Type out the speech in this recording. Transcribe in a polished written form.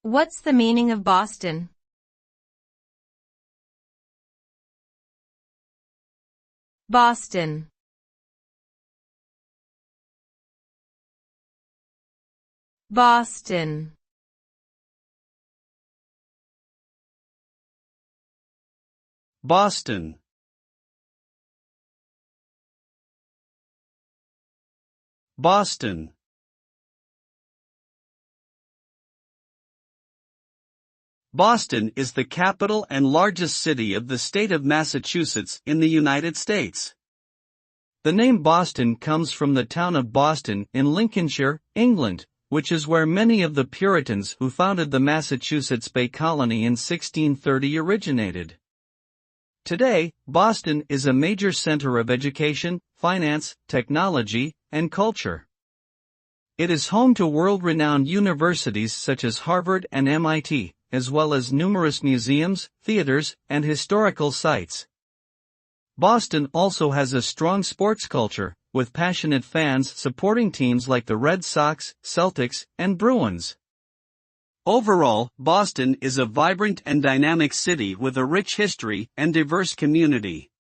What's the meaning of Boston? Boston. Boston. Boston. Boston. Boston is the capital and largest city of the state of Massachusetts in the United States. The name Boston comes from the town of Boston in Lincolnshire, England, which is where many of the Puritans who founded the Massachusetts Bay Colony in 1630 originated. Today, Boston is a major center of education, finance, technology, and culture. It is home to world-renowned universities such as Harvard and MIT, as well as numerous museums, theaters, and historical sites. Boston also has a strong sports culture, with passionate fans supporting teams like the Red Sox, Celtics, and Bruins. Overall, Boston is a vibrant and dynamic city with a rich history and diverse community.